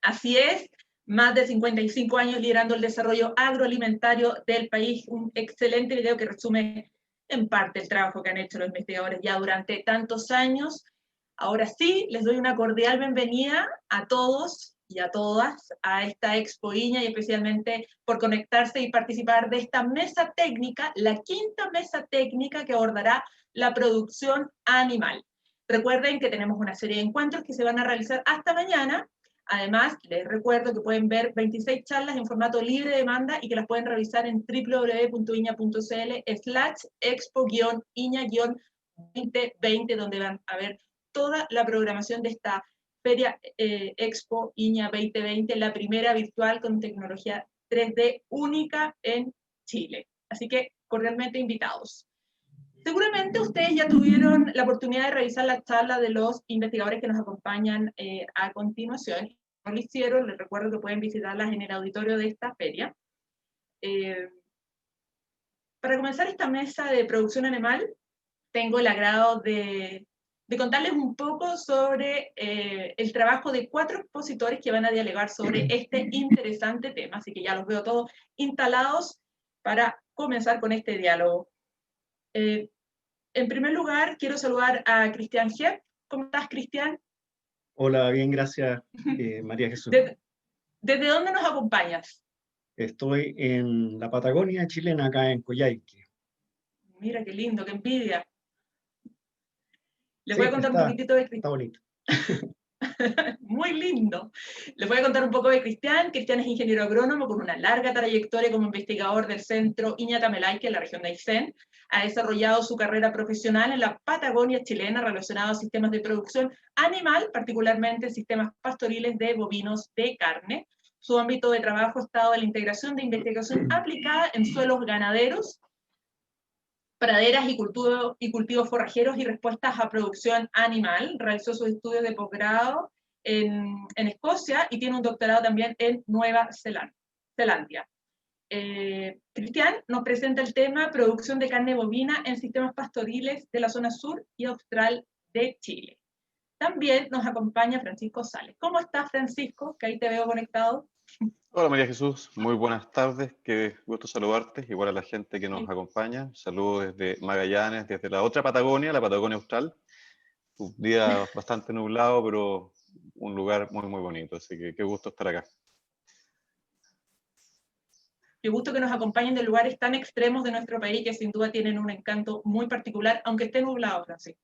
Así es, más de 55 años liderando el desarrollo agroalimentario del país. Un excelente video que resume en parte el trabajo que han hecho los investigadores ya durante tantos años. Ahora sí, les doy una cordial bienvenida a todos y a todas a esta Expo Iña, y especialmente por conectarse y participar de esta mesa técnica, la quinta mesa técnica que abordará la producción animal. Recuerden que tenemos una serie de encuentros que se van a realizar hasta mañana. Además, les recuerdo que pueden ver 26 charlas en formato libre de demanda y que las pueden revisar en www.iña.cl/expo-iña-2020, donde van a ver toda la programación de esta Feria Expo Iña 2020, la primera virtual con tecnología 3D única en Chile. Así que cordialmente invitados. Seguramente ustedes ya tuvieron la oportunidad de revisar la charla de los investigadores que nos acompañan a continuación. Si no lo hicieron, les recuerdo que pueden visitarlas en el auditorio de esta feria. Para comenzar esta mesa de producción animal, tengo el agrado de contarles un poco sobre el trabajo de 4 expositores que van a dialogar sobre este interesante tema. Así que ya los veo todos instalados para comenzar con este diálogo. En primer lugar, quiero saludar a Cristian Jeff. ¿Cómo estás, Cristian? Hola, bien, gracias, María Jesús. ¿Desde dónde nos acompañas? Estoy en la Patagonia chilena, acá en Coyhaique. Mira, qué lindo, qué envidia. Les Sí, voy a contar un poquitito de Cristian. Está bonito. Muy lindo. Les voy a contar un poco de Cristian. Cristian es ingeniero agrónomo con una larga trayectoria como investigador del centro Iñatamelaique en la región de Aysén. Ha desarrollado su carrera profesional en la Patagonia chilena relacionada a sistemas de producción animal, particularmente sistemas pastoriles de bovinos de carne. Su ámbito de trabajo ha estado en la integración de investigación aplicada en suelos ganaderos, praderas y cultivos forrajeros y respuestas a producción animal. Realizó sus estudios de posgrado en Escocia y tiene un doctorado también en Nueva Zelanda. Cristian nos presenta el tema producción de carne bovina en sistemas pastoriles de la zona sur y austral de Chile. También nos acompaña Francisco Sales. ¿Cómo estás, Francisco? Que ahí te veo conectado. Hola María Jesús, muy buenas tardes, qué gusto saludarte, igual a la gente que nos acompaña. Saludos desde Magallanes, desde la otra Patagonia, la Patagonia Austral. Un día bastante nublado, pero un lugar muy, muy bonito, así que qué gusto estar acá. Qué gusto que nos acompañen de lugares tan extremos de nuestro país que sin duda tienen un encanto muy particular, aunque esté nublado, Francisco.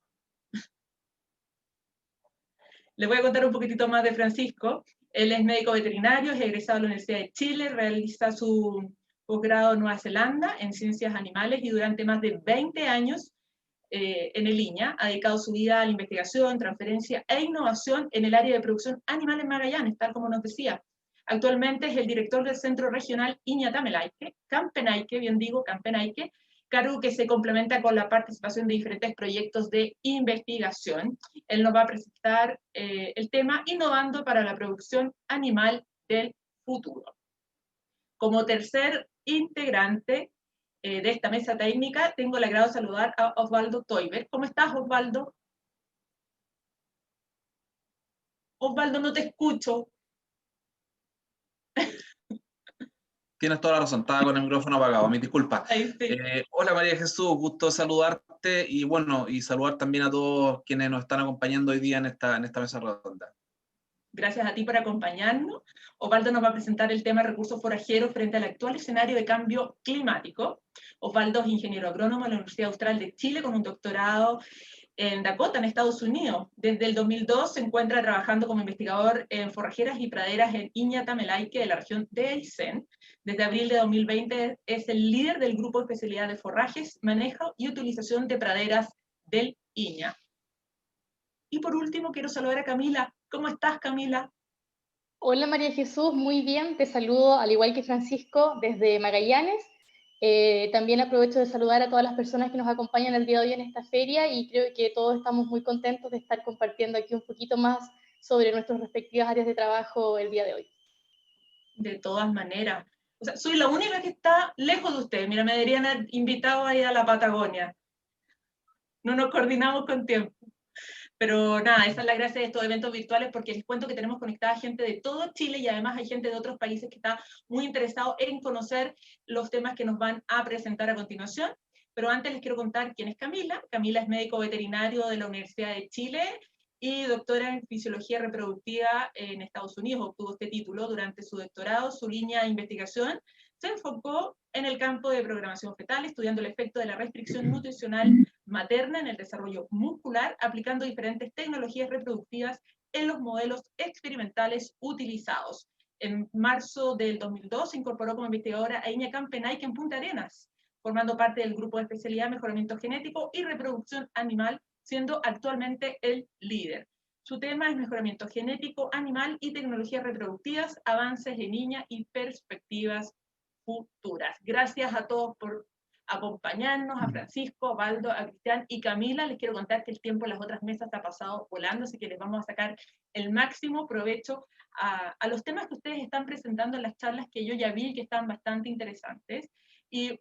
Les voy a contar un poquitito más de Francisco. Él es médico veterinario, es egresado de la Universidad de Chile, realiza su posgrado en Nueva Zelanda en ciencias animales y durante más de 20 años en el INAH ha dedicado su vida a la investigación, transferencia e innovación en el área de producción animal en Magallanes, tal como nos decía. Actualmente es el director del Centro Regional Iñatamelaique, Campenaique, bien digo, Campenaique, cargo que se complementa con la participación de diferentes proyectos de investigación. Él nos va a presentar el tema Innovando para la producción animal del futuro. Como tercer integrante de esta mesa técnica, tengo el agrado de saludar a Osvaldo Toiber. ¿Cómo estás, Osvaldo? Osvaldo, no te escucho. Tienes toda la razón, estaba con el micrófono apagado, mis disculpas. Sí. Hola María Jesús, gusto saludarte y bueno, y saludar también a todos quienes nos están acompañando hoy día en esta mesa redonda. Gracias a ti por acompañarnos. Osvaldo nos va a presentar el tema recursos forajeros frente al actual escenario de cambio climático. Osvaldo es ingeniero agrónomo de la Universidad Austral de Chile con un doctorado en Dakota, en Estados Unidos. Desde el 2002 se encuentra trabajando como investigador en forrajeras y praderas en Iñatamelaique, de la región de Aysén. Desde abril de 2020 es el líder del grupo de especialidad de forrajes, manejo y utilización de praderas del Iña. Y por último quiero saludar a Camila. ¿Cómo estás, Camila? Hola María Jesús, muy bien, te saludo al igual que Francisco desde Magallanes. También aprovecho de saludar a todas las personas que nos acompañan el día de hoy en esta feria y creo que todos estamos muy contentos de estar compartiendo aquí un poquito más sobre nuestras respectivas áreas de trabajo el día de hoy. De todas maneras. O sea, soy la única que está lejos de ustedes. Mira, me deberían haber invitado a ir a la Patagonia. No nos coordinamos con tiempo. Pero nada, esa es la gracia de estos eventos virtuales, porque les cuento que tenemos conectada gente de todo Chile y además hay gente de otros países que está muy interesado en conocer los temas que nos van a presentar a continuación. Pero antes les quiero contar quién es Camila. Camila es médico veterinario de la Universidad de Chile y doctora en fisiología reproductiva en Estados Unidos. Obtuvo este título durante su doctorado. Su línea de investigación se enfocó en el campo de programación fetal, estudiando el efecto de la restricción nutricional materna en el desarrollo muscular, aplicando diferentes tecnologías reproductivas en los modelos experimentales utilizados. En marzo del 2002 se incorporó como investigadora a Iña Campenaique en Punta Arenas, formando parte del grupo de especialidad Mejoramiento Genético y Reproducción Animal, siendo actualmente el líder. Su tema es mejoramiento genético animal y tecnologías reproductivas, avances en niña y perspectivas futuras. Gracias a todos por acompañarnos, a Francisco, a Baldo, a Cristian y Camila. Les quiero contar que el tiempo en las otras mesas ha pasado volando, así que les vamos a sacar el máximo provecho a los temas que ustedes están presentando en las charlas que yo ya vi, que están bastante interesantes. Y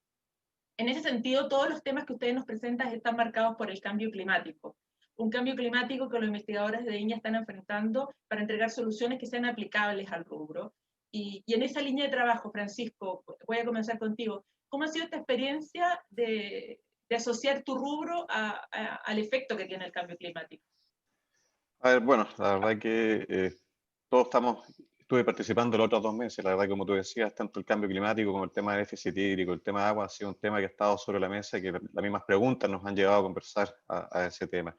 en ese sentido, todos los temas que ustedes nos presentan están marcados por el cambio climático. Un cambio climático que los investigadores de INEA están enfrentando para entregar soluciones que sean aplicables al rubro. Y en esa línea de trabajo, Francisco, voy a comenzar contigo. ¿Cómo ha sido esta experiencia de asociar tu rubro al efecto que tiene el cambio climático? A ver, bueno, la verdad que todos estuve participando los otros 2 meses, la verdad que como tú decías, tanto el cambio climático como el tema de déficit hídrico, el tema de agua ha sido un tema que ha estado sobre la mesa y que las mismas preguntas nos han llevado a conversar a ese tema.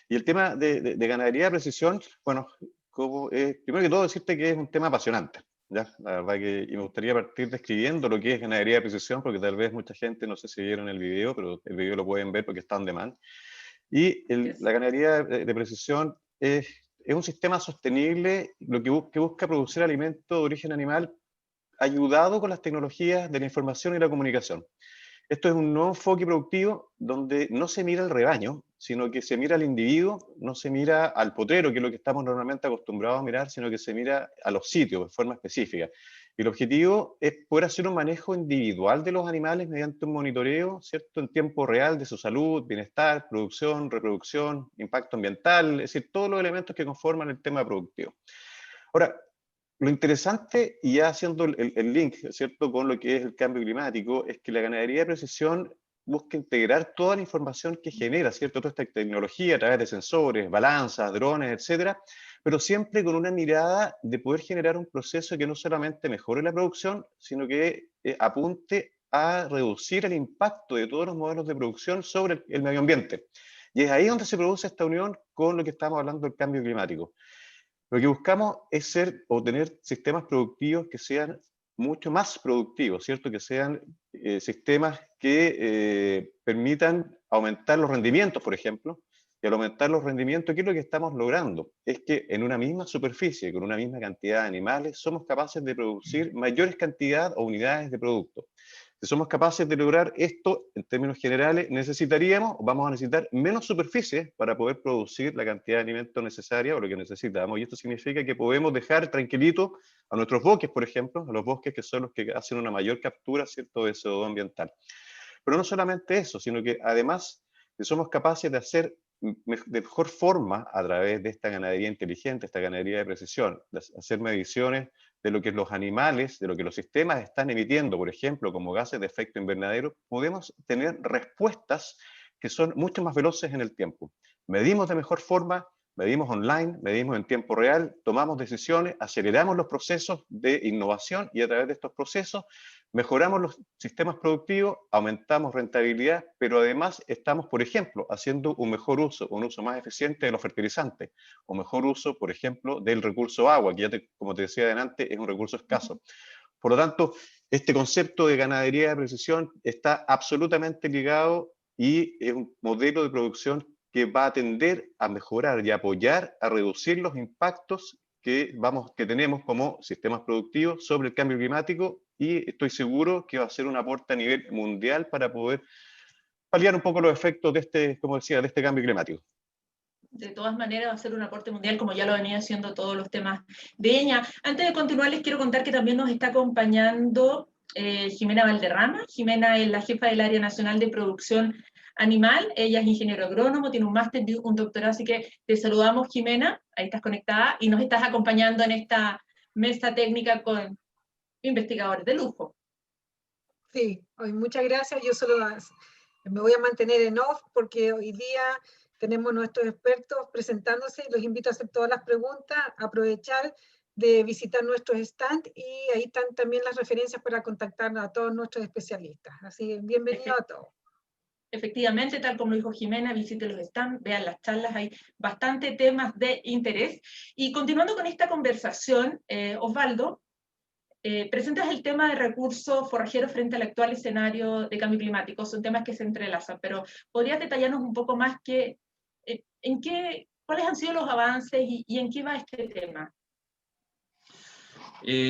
Y el tema de ganadería de precisión, bueno, primero que todo decirte que es un tema apasionante, ¿ya? La verdad que y me gustaría partir describiendo lo que es ganadería de precisión, porque tal vez mucha gente, no sé si vieron el video, pero el video lo pueden ver porque está on demand. Y la ganadería de precisión es un sistema sostenible que busca producir alimentos de origen animal ayudado con las tecnologías de la información y la comunicación. Esto es un nuevo enfoque productivo donde no se mira al rebaño, sino que se mira al individuo, no se mira al potrero, que es lo que estamos normalmente acostumbrados a mirar, sino que se mira a los sitios de forma específica. Y el objetivo es poder hacer un manejo individual de los animales mediante un monitoreo, ¿cierto?, en tiempo real de su salud, bienestar, producción, reproducción, impacto ambiental, es decir, todos los elementos que conforman el tema productivo. Ahora, lo interesante, y ya haciendo el link, ¿cierto?, con lo que es el cambio climático, es que la ganadería de precisión busca integrar toda la información que genera, ¿cierto?, toda esta tecnología a través de sensores, balanzas, drones, etcétera, pero siempre con una mirada de poder generar un proceso que no solamente mejore la producción, sino que apunte a reducir el impacto de todos los modelos de producción sobre el medio ambiente. Y es ahí donde se produce esta unión con lo que estamos hablando del cambio climático. Lo que buscamos es tener sistemas productivos que sean mucho más productivos, ¿cierto? Que sean sistemas que permitan aumentar los rendimientos, por ejemplo. Y al aumentar los rendimientos, ¿qué es lo que estamos logrando? Es que en una misma superficie, con una misma cantidad de animales, somos capaces de producir mayores cantidades o unidades de producto. Si somos capaces de lograr esto, en términos generales, vamos a necesitar menos superficie para poder producir la cantidad de alimento necesaria o lo que necesitamos. Y esto significa que podemos dejar tranquilitos a nuestros bosques, por ejemplo, a los bosques que son los que hacen una mayor captura, ¿cierto?, de CO2 ambiental. Pero no solamente eso, sino que además, si somos capaces de hacer de mejor forma a través de esta ganadería inteligente, esta ganadería de precisión, de hacer mediciones de lo que los animales, de lo que los sistemas están emitiendo, por ejemplo, como gases de efecto invernadero, podemos tener respuestas que son mucho más veloces en el tiempo. Medimos de mejor forma, medimos online, medimos en tiempo real, tomamos decisiones, aceleramos los procesos de innovación y a través de estos procesos mejoramos los sistemas productivos, aumentamos rentabilidad, pero además estamos, por ejemplo, haciendo un mejor uso, un uso más eficiente de los fertilizantes, o mejor uso, por ejemplo, del recurso agua, que ya como te decía adelante, es un recurso escaso. Por lo tanto, este concepto de ganadería de precisión está absolutamente ligado y es un modelo de producción que va a tender a mejorar y apoyar a reducir los impactos que tenemos como sistemas productivos sobre el cambio climático, y estoy seguro que va a ser un aporte a nivel mundial para poder paliar un poco los efectos de este, como decía, de este cambio climático. De todas maneras va a ser un aporte mundial, como ya lo venía haciendo todos los temas de INEA. Antes de continuar, les quiero contar que también nos está acompañando Jimena Valderrama. Jimena es la jefa del Área Nacional de Producción animal. Ella es ingeniero agrónomo, tiene un máster y un doctorado, así que te saludamos, Jimena, ahí estás conectada, y nos estás acompañando en esta mesa técnica con investigadores de lujo. Sí, muchas gracias. Yo solo me voy a mantener en off porque hoy día tenemos nuestros expertos presentándose y los invito a hacer todas las preguntas, aprovechar de visitar nuestros stands y ahí están también las referencias para contactar a todos nuestros especialistas. Así que bienvenido a todos. Efectivamente, tal como dijo Jimena, visite los stands, vean las charlas, hay bastante temas de interés. Y continuando con esta conversación, Osvaldo, presentas el tema de recursos forrajeros frente al actual escenario de cambio climático. Son temas que se entrelazan, pero ¿podrías detallarnos un poco más cuáles han sido los avances y en qué va este tema?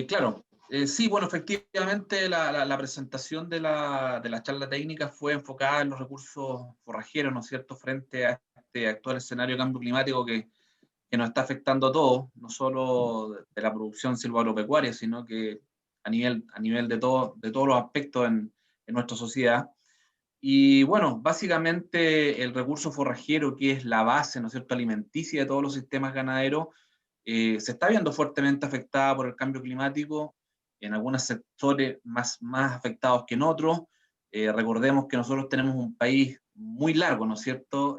Claro, sí, bueno, efectivamente la presentación de la charla técnica fue enfocada en los recursos forrajeros, ¿no es cierto?, frente a este actual escenario de cambio climático que nos está afectando a todos, no solo de la producción silvoagropecuaria, sino que a nivel de todos los aspectos en nuestra sociedad. Y bueno, básicamente el recurso forrajero, que es la base, ¿no es cierto?, alimenticia de todos los sistemas ganaderos, se está viendo fuertemente afectada por el cambio climático, en algunos sectores más afectados que en otros. Recordemos que nosotros tenemos un país muy largo, ¿no es cierto?,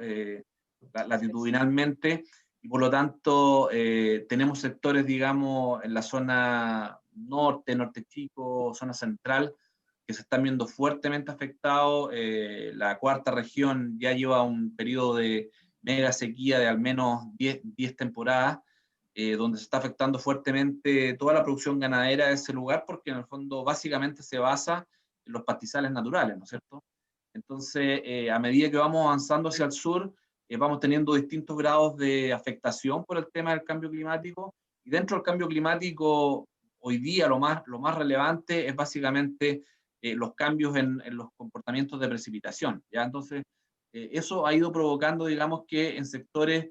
latitudinalmente, y por lo tanto tenemos sectores, digamos, en la zona norte, norte chico, zona central, que se están viendo fuertemente afectados. La cuarta región ya lleva un periodo de mega sequía de al menos 10 temporadas, donde se está afectando fuertemente toda la producción ganadera de ese lugar, porque en el fondo básicamente se basa en los pastizales naturales, ¿no es cierto? Entonces, a medida que vamos avanzando hacia el sur, vamos teniendo distintos grados de afectación por el tema del cambio climático, y dentro del cambio climático, hoy día lo más relevante es básicamente los cambios en los comportamientos de precipitación, ¿ya? Entonces, eso ha ido provocando, digamos, que en sectores,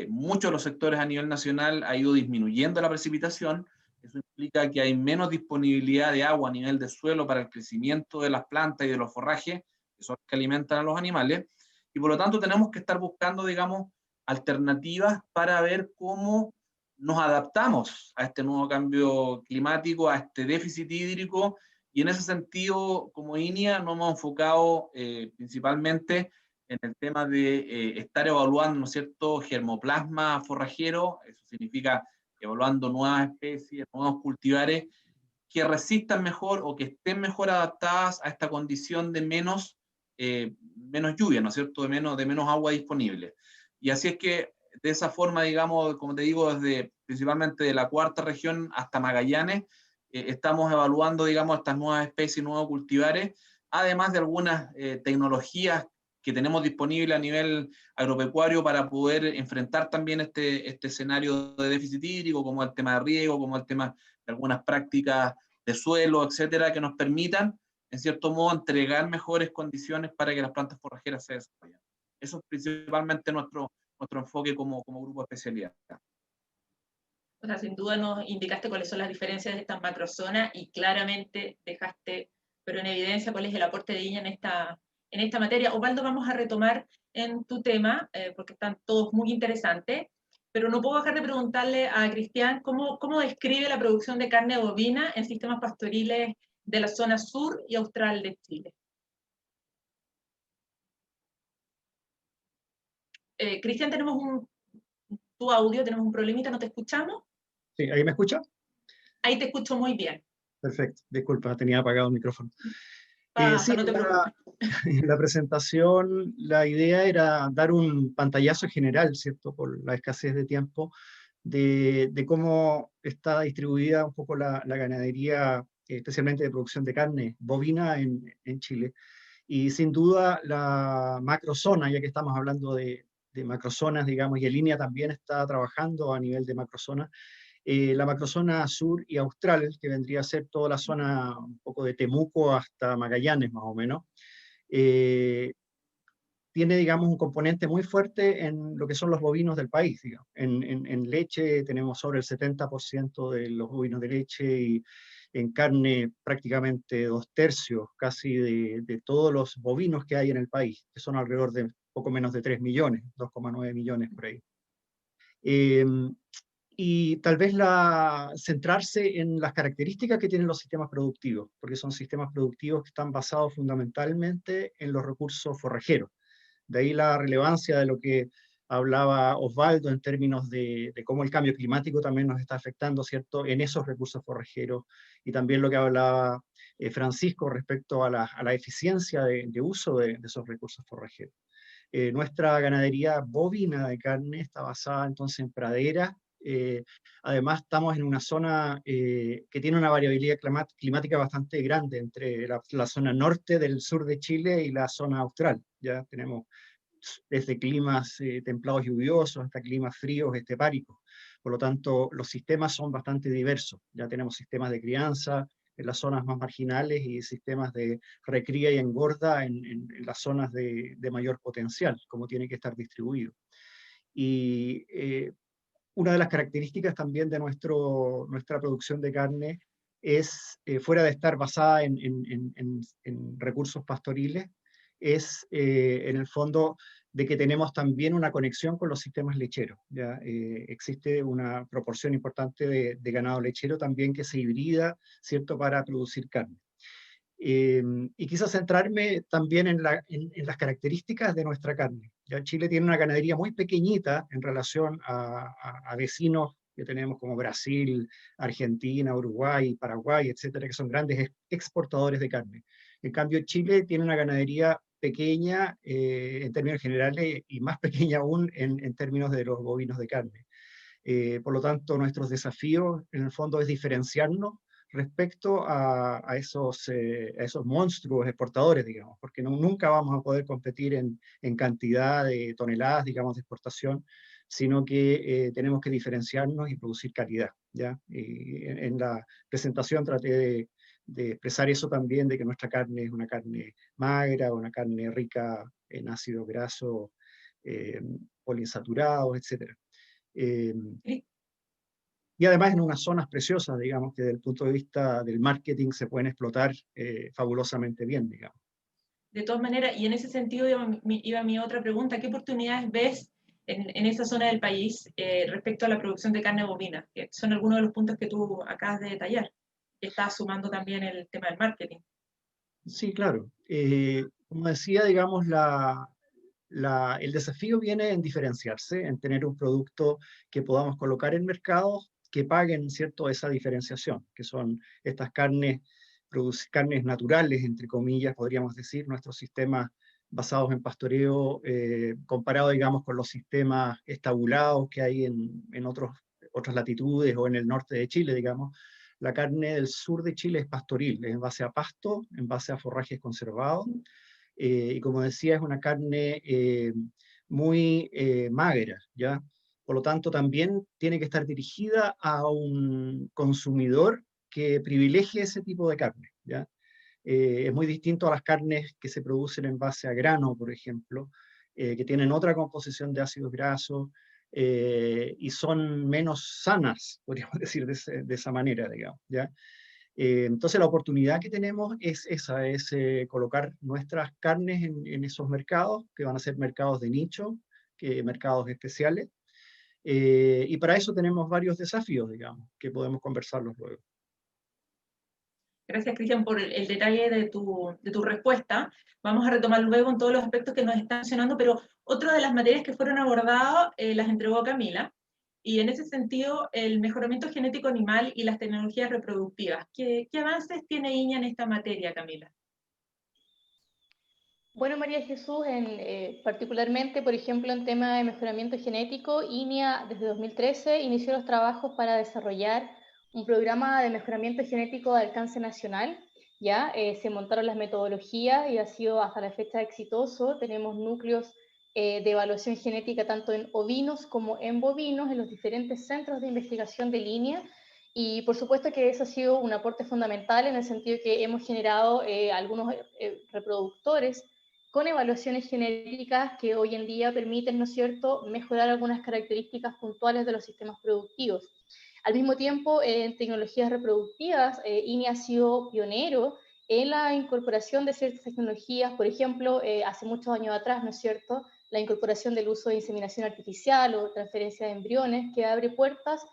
muchos de los sectores a nivel nacional ha ido disminuyendo la precipitación. Eso implica que hay menos disponibilidad de agua a nivel de suelo para el crecimiento de las plantas y de los forrajes, que son los que alimentan a los animales, y por lo tanto tenemos que estar buscando, digamos, alternativas para ver cómo nos adaptamos a este nuevo cambio climático, a este déficit hídrico, y en ese sentido, como INIA, nos hemos enfocado principalmente en el tema de estar evaluando, ¿no es cierto?, germoplasma forrajero. Eso significa evaluando nuevas especies, nuevos cultivares que resistan mejor o que estén mejor adaptadas a esta condición de menos lluvia, ¿no es cierto?, de menos agua disponible. Y así es que de esa forma, digamos, como te digo, principalmente de la cuarta región hasta Magallanes, estamos evaluando, digamos, estas nuevas especies, nuevos cultivares, además de algunas tecnologías que tenemos disponibles a nivel agropecuario para poder enfrentar también este escenario de déficit hídrico, como el tema de riego, como el tema de algunas prácticas de suelo, etcétera, que nos permitan, en cierto modo, entregar mejores condiciones para que las plantas forrajeras se desarrollen. Eso es principalmente nuestro enfoque como grupo de especialidad. O sea, sin duda nos indicaste cuáles son las diferencias de estas macrozonas y claramente dejaste, pero en evidencia, cuál es el aporte de INIA en esta materia. Osvaldo, vamos a retomar en tu tema, porque están todos muy interesantes, pero no puedo dejar de preguntarle a Cristian cómo describe la producción de carne bovina en sistemas pastoriles de la zona sur y austral de Chile. Cristian, tu audio, tenemos un problemita, ¿no te escuchamos? Sí, ¿ahí me escucha? Ahí te escucho muy bien. Perfecto, disculpa, tenía apagado el micrófono. Pasa, Sí, no te preocupes. en la presentación la idea era dar un pantallazo general, ¿cierto? Por la escasez de tiempo, de cómo está distribuida un poco la ganadería, especialmente de producción de carne bovina en Chile. Y sin duda la macrozona, ya que estamos hablando de macrozonas, digamos, y en línea también está trabajando a nivel de macrozona, la macrozona sur y austral, que vendría a ser toda la zona un poco de Temuco hasta Magallanes más o menos, tiene, digamos, un componente muy fuerte en lo que son los bovinos del país, digamos. En leche tenemos sobre el 70% de los bovinos de leche en carne prácticamente 2/3 casi de todos los bovinos que hay en el país, que son alrededor de poco menos de 3 millones, 2,9 millones por ahí. Y tal vez centrarse en las características que tienen los sistemas productivos, porque son sistemas productivos que están basados fundamentalmente en los recursos forrajeros. De ahí la relevancia de lo que hablaba Osvaldo en términos de cómo el cambio climático también nos está afectando, ¿cierto?, en esos recursos forrajeros, y también lo que hablaba Francisco respecto a la eficiencia de uso de esos recursos forrajeros. Nuestra ganadería bovina de carne está basada entonces en praderas. Además estamos en una zona que tiene una variabilidad climática bastante grande entre la zona norte del sur de Chile y la zona austral. Ya tenemos desde climas templados lluviosos hasta climas fríos estepáricos. Por lo tanto, los sistemas son bastante diversos. Ya tenemos sistemas de crianza en las zonas más marginales y sistemas de recría y engorda en las zonas de mayor potencial, como tiene que estar distribuido. Y una de las características también de nuestra producción de carne es, fuera de estar basada en recursos pastoriles, es en el fondo de que tenemos también una conexión con los sistemas lecheros. ¿Ya? Existe una proporción importante de ganado lechero también que se hibrida, ¿cierto?, para producir carne. Y quise centrarme también en las características de nuestra carne. Ya Chile tiene una ganadería muy pequeñita en relación a vecinos que tenemos como Brasil, Argentina, Uruguay, Paraguay, etcétera, que son grandes exportadores de carne. En cambio, Chile tiene una ganadería pequeña en términos generales y más pequeña aún en términos de los bovinos de carne. Por lo tanto, nuestros desafíos en el fondo es diferenciarnos respecto a esos monstruos exportadores, digamos, porque nunca vamos a poder competir en cantidad de toneladas, digamos, de exportación, sino que tenemos que diferenciarnos y producir calidad, ¿ya? Y en la presentación traté de expresar eso también, de que nuestra carne es una carne magra, una carne rica en ácidos grasos poliinsaturados, etc. Y además en unas zonas preciosas, digamos, que desde el punto de vista del marketing se pueden explotar fabulosamente bien, digamos. De todas maneras, y en ese sentido iba mi otra pregunta, ¿qué oportunidades ves en esa zona del país respecto a la producción de carne bovina? Que son algunos de los puntos que tú acabas de detallar. Estás sumando también el tema del marketing. Sí, claro. Como decía, digamos, el desafío viene en diferenciarse, en tener un producto que podamos colocar en mercados que paguen, ¿cierto?, esa diferenciación, que son estas carnes naturales, entre comillas, podríamos decir, nuestros sistemas basados en pastoreo, comparado, digamos, con los sistemas estabulados que hay en otras latitudes o en el norte de Chile, digamos. La carne del sur de Chile es pastoril, es en base a pasto, en base a forrajes conservados, y como decía, es una carne muy magra, ¿ya? Por lo tanto, también tiene que estar dirigida a un consumidor que privilegie ese tipo de carne, ¿ya? Es muy distinto a las carnes que se producen en base a grano, por ejemplo, que tienen otra composición de ácidos grasos y son menos sanas, podríamos decir de esa manera, digamos, ¿ya? Entonces la oportunidad que tenemos es esa, es colocar nuestras carnes en esos mercados, que van a ser mercados de nicho, mercados especiales, y para eso tenemos varios desafíos, digamos, que podemos conversarlos luego. Gracias, Cristian, por el detalle de tu respuesta. Vamos a retomar luego en todos los aspectos que nos están mencionando, pero otra de las materias que fueron abordadas las entregó Camila, y en ese sentido, el mejoramiento genético animal y las tecnologías reproductivas. ¿Qué avances tiene INEA en esta materia, Camila? Bueno, María Jesús, particularmente, por ejemplo, en tema de mejoramiento genético, INEA desde 2013 inició los trabajos para desarrollar un programa de mejoramiento genético de alcance nacional. Ya se montaron las metodologías y ha sido hasta la fecha exitoso. Tenemos núcleos de evaluación genética tanto en ovinos como en bovinos en los diferentes centros de investigación de INEA. Y por supuesto que eso ha sido un aporte fundamental en el sentido que hemos generado algunos reproductores con evaluaciones genéticas que hoy en día permiten, ¿no es cierto?, mejorar algunas características puntuales de los sistemas productivos. Al mismo tiempo, en tecnologías reproductivas, INEA ha sido pionero en la incorporación de ciertas tecnologías, por ejemplo, hace muchos años atrás, ¿no es cierto?, la incorporación del uso de inseminación artificial o transferencia de embriones, que abre puertas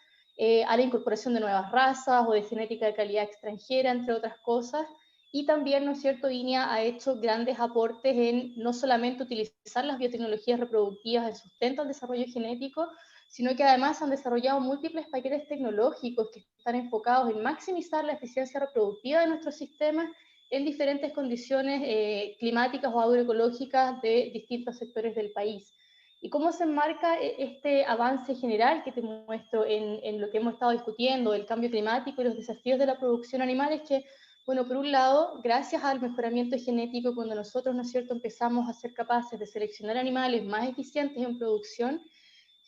a la incorporación de nuevas razas o de genética de calidad extranjera, entre otras cosas. Y también, ¿no es cierto?, INEA ha hecho grandes aportes en no solamente utilizar las biotecnologías reproductivas en sustento al desarrollo genético, sino que además han desarrollado múltiples paquetes tecnológicos que están enfocados en maximizar la eficiencia reproductiva de nuestros sistemas en diferentes condiciones climáticas o agroecológicas de distintos sectores del país. ¿Y cómo se enmarca este avance general que te muestro en lo que hemos estado discutiendo, el cambio climático y los desafíos de la producción animal? Es que, bueno, por un lado, gracias al mejoramiento genético, cuando nosotros, ¿no es cierto?, empezamos a ser capaces de seleccionar animales más eficientes en producción,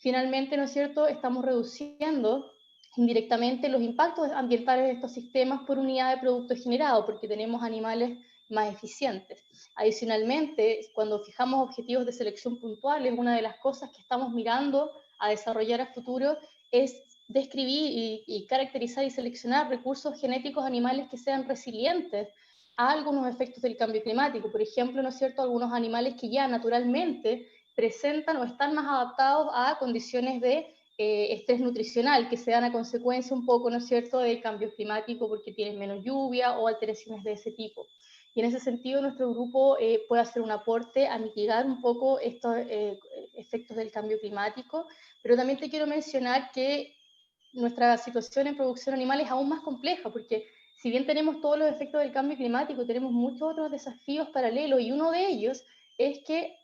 finalmente, ¿no es cierto?, estamos reduciendo indirectamente los impactos ambientales de estos sistemas por unidad de producto generado, porque tenemos animales más eficientes. Adicionalmente, cuando fijamos objetivos de selección puntuales, una de las cosas que estamos mirando a desarrollar a futuro es describir y caracterizar y seleccionar recursos genéticos animales que sean resilientes a algunos efectos del cambio climático. Por ejemplo, ¿no es cierto?, algunos animales que ya naturalmente presentan o están más adaptados a condiciones de estrés nutricional que se dan a consecuencia un poco, ¿no es cierto?, del cambio climático porque tienen menos lluvia o alteraciones de ese tipo. Y en ese sentido nuestro grupo puede hacer un aporte a mitigar un poco estos efectos del cambio climático, pero también te quiero mencionar que nuestra situación en producción animal es aún más compleja, porque si bien tenemos todos los efectos del cambio climático, tenemos muchos otros desafíos paralelos, y uno de ellos es que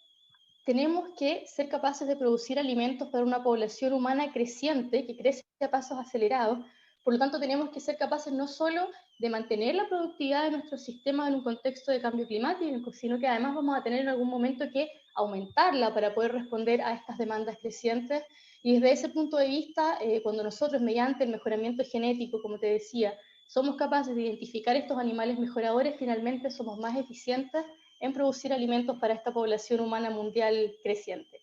tenemos que ser capaces de producir alimentos para una población humana creciente, que crece a pasos acelerados. Por lo tanto, tenemos que ser capaces no solo de mantener la productividad de nuestro sistema en un contexto de cambio climático, sino que además vamos a tener en algún momento que aumentarla para poder responder a estas demandas crecientes. Y desde ese punto de vista, cuando nosotros, mediante el mejoramiento genético, como te decía, somos capaces de identificar estos animales mejoradores, finalmente somos más eficientes en producir alimentos para esta población humana mundial creciente.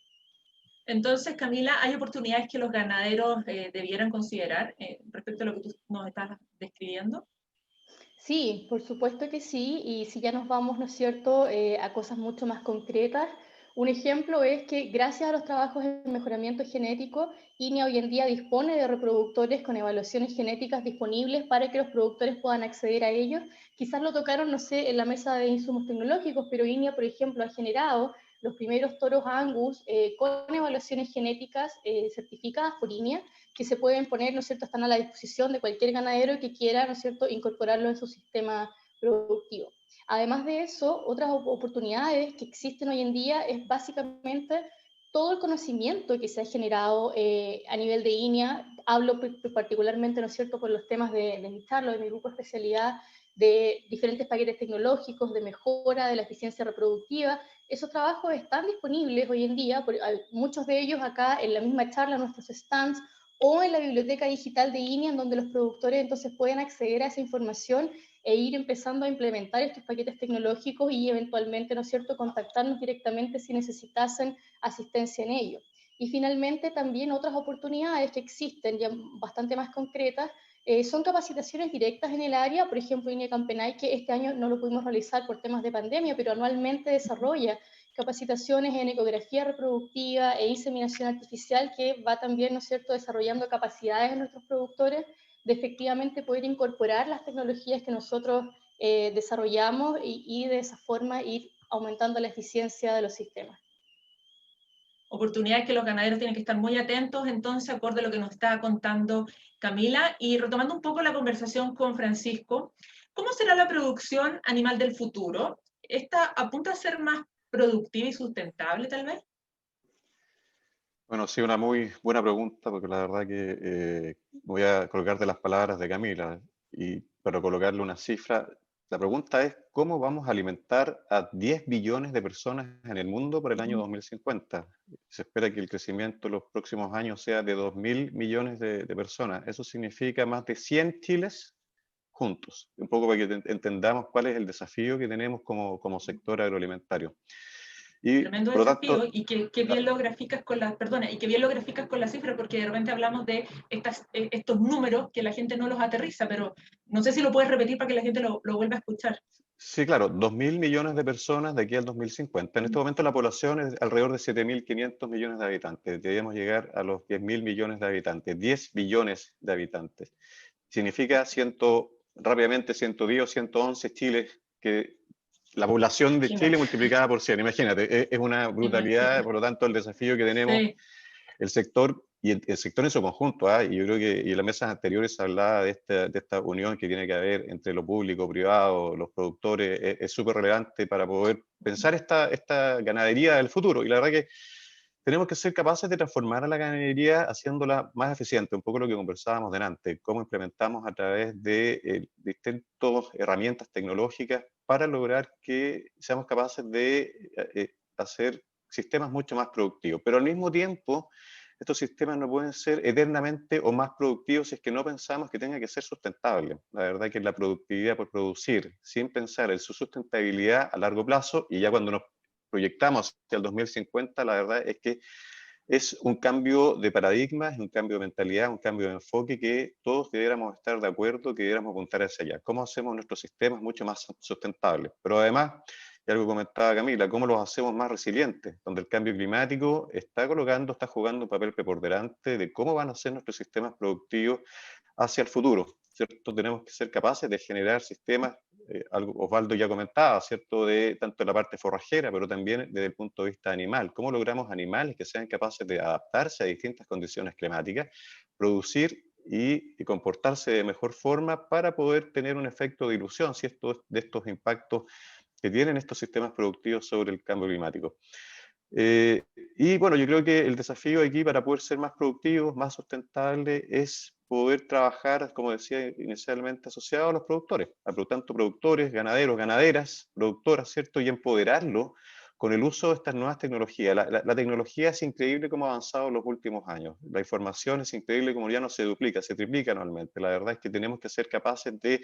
Entonces, Camila, ¿hay oportunidades que los ganaderos debieran considerar respecto a lo que tú nos estás describiendo? Sí, por supuesto que sí, y si ya nos vamos, ¿no es cierto?, a cosas mucho más concretas, un ejemplo es que gracias a los trabajos en mejoramiento genético, INEA hoy en día dispone de reproductores con evaluaciones genéticas disponibles para que los productores puedan acceder a ellos. Quizás lo tocaron, no sé, en la mesa de insumos tecnológicos, pero INEA, por ejemplo, ha generado los primeros toros Angus con evaluaciones genéticas certificadas por INEA, que se pueden poner, ¿no es cierto?, están a la disposición de cualquier ganadero que quiera, ¿no es cierto?, incorporarlo en su sistema productivo. Además de eso, otras oportunidades que existen hoy en día es básicamente todo el conocimiento que se ha generado a nivel de INEA. Hablo particularmente, ¿no es cierto?, por los temas de mi charla, de mi grupo de especialidad, de diferentes paquetes tecnológicos, de mejora de la eficiencia reproductiva. Esos trabajos están disponibles hoy en día, muchos de ellos acá en la misma charla, en nuestros stands, o en la biblioteca digital de INEA, en donde los productores entonces pueden acceder a esa información e ir empezando a implementar estos paquetes tecnológicos y eventualmente, ¿no es cierto?, contactarnos directamente si necesitasen asistencia en ello. Y finalmente también otras oportunidades que existen, ya bastante más concretas, son capacitaciones directas en el área. Por ejemplo, INEA Campenay, que este año no lo pudimos realizar por temas de pandemia, pero anualmente desarrolla capacitaciones en ecografía reproductiva e inseminación artificial, que va también, ¿no es cierto?, desarrollando capacidades en nuestros productores de efectivamente poder incorporar las tecnologías que nosotros desarrollamos y de esa forma ir aumentando la eficiencia de los sistemas. Oportunidades que los ganaderos tienen que estar muy atentos, entonces, acorde a lo que nos está contando Camila. Y retomando un poco la conversación con Francisco, ¿cómo será la producción animal del futuro? ¿Esta apunta a ser más productiva y sustentable, tal vez? Bueno, sí, una muy buena pregunta, porque la verdad que voy a colgarte las palabras de Camila y para colocarle una cifra. La pregunta es, ¿cómo vamos a alimentar a 10 billones de personas en el mundo por el año 2050? Se espera que el crecimiento en los próximos años sea de 2.000 millones de personas. Eso significa más de 100 Chiles juntos. Un poco para que entendamos cuál es el desafío que tenemos como sector agroalimentario. Y tremendo por lo desafío, tanto, y que bien lo graficas con las, perdona, y que bien lo graficas con las cifras, porque de repente hablamos de estos números que la gente no los aterriza, pero no sé si lo puedes repetir para que la gente lo vuelva a escuchar. sí, claro, 2.000 millones de personas de aquí al 2050. En este momento la población es alrededor de 7.500 millones de habitantes. Debemos llegar a los 10.000 millones de habitantes, 10 billones de habitantes. Significa rápidamente 110 o 111 Chile, que la población de Chile multiplicada por 100. Imagínate, es una brutalidad, por lo tanto el desafío que tenemos, sí, el sector, y el sector en su conjunto, y yo creo que y en las mesas anteriores se hablaba de esta unión que tiene que haber entre lo público, privado, los productores, es súper relevante para poder pensar esta ganadería del futuro. Y la verdad que tenemos que ser capaces de transformar a la ganadería haciéndola más eficiente, un poco lo que conversábamos delante, cómo implementamos a través de distintas herramientas tecnológicas para lograr que seamos capaces de hacer sistemas mucho más productivos. Pero al mismo tiempo, estos sistemas no pueden ser eternamente o más productivos si es que no pensamos que tenga que ser sustentable. La verdad que la productividad por producir, sin pensar en su sustentabilidad a largo plazo, y ya cuando nos proyectamos hacia el 2050, la verdad es que es un cambio de paradigma, es un cambio de mentalidad, un cambio de enfoque que todos debiéramos estar de acuerdo, que debiéramos apuntar hacia allá. ¿Cómo hacemos nuestros sistemas mucho más sustentables? Pero además, y algo comentaba Camila, ¿cómo los hacemos más resilientes? Donde el cambio climático está jugando un papel preponderante de cómo van a ser nuestros sistemas productivos hacia el futuro, ¿cierto? Tenemos que ser capaces de generar sistemas, algo Osvaldo ya comentaba, ¿cierto? De tanto la parte forrajera, pero también desde el punto de vista animal. ¿Cómo logramos animales que sean capaces de adaptarse a distintas condiciones climáticas, producir y comportarse de mejor forma para poder tener un efecto de dilución de estos impactos que tienen estos sistemas productivos sobre el cambio climático? Y bueno, yo creo que el desafío aquí para poder ser más productivos, más sustentables, es poder trabajar, como decía inicialmente, asociado a los productores, tanto productores, ganaderos, ganaderas, productoras, ¿cierto? Y empoderarlos con el uso de estas nuevas tecnologías. La tecnología es increíble cómo ha avanzado en los últimos años. La información es increíble cómo ya no se duplica, se triplica anualmente. La verdad es que tenemos que ser capaces de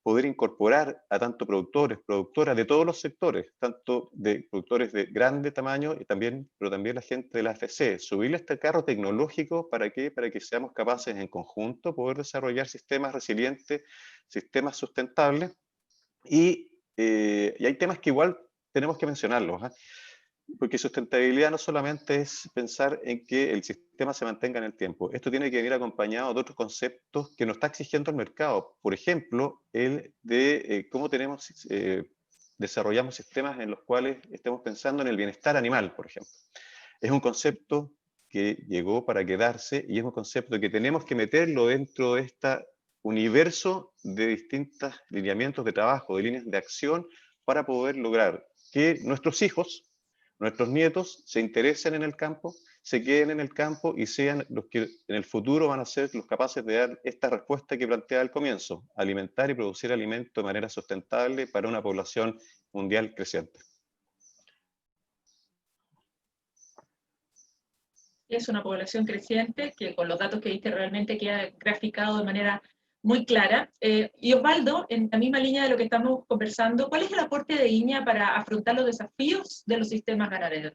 poder incorporar a tanto productores, productoras de todos los sectores, tanto de productores de grande tamaño, pero también la gente de la AFC, subirle a este carro tecnológico, ¿para qué? Para que seamos capaces en conjunto poder desarrollar sistemas resilientes, sistemas sustentables, y hay temas que igual tenemos que mencionarlos, porque sustentabilidad no solamente es pensar en que el sistema se mantenga en el tiempo. Esto tiene que venir acompañado de otros conceptos que nos está exigiendo el mercado. Por ejemplo, el de cómo desarrollamos sistemas en los cuales estemos pensando en el bienestar animal, por ejemplo. Es un concepto que llegó para quedarse y es un concepto que tenemos que meterlo dentro de este universo de distintos lineamientos de trabajo, de líneas de acción, para poder lograr que nuestros hijos, nuestros nietos se interesen en el campo, se queden en el campo y sean los que en el futuro van a ser los capaces de dar esta respuesta que planteaba al comienzo: alimentar y producir alimento de manera sustentable para una población mundial creciente. Es una población creciente que con los datos que diste realmente queda graficado de manera muy clara. Y Osvaldo, en la misma línea de lo que estamos conversando, ¿cuál es el aporte de INEA para afrontar los desafíos de los sistemas ganaderos?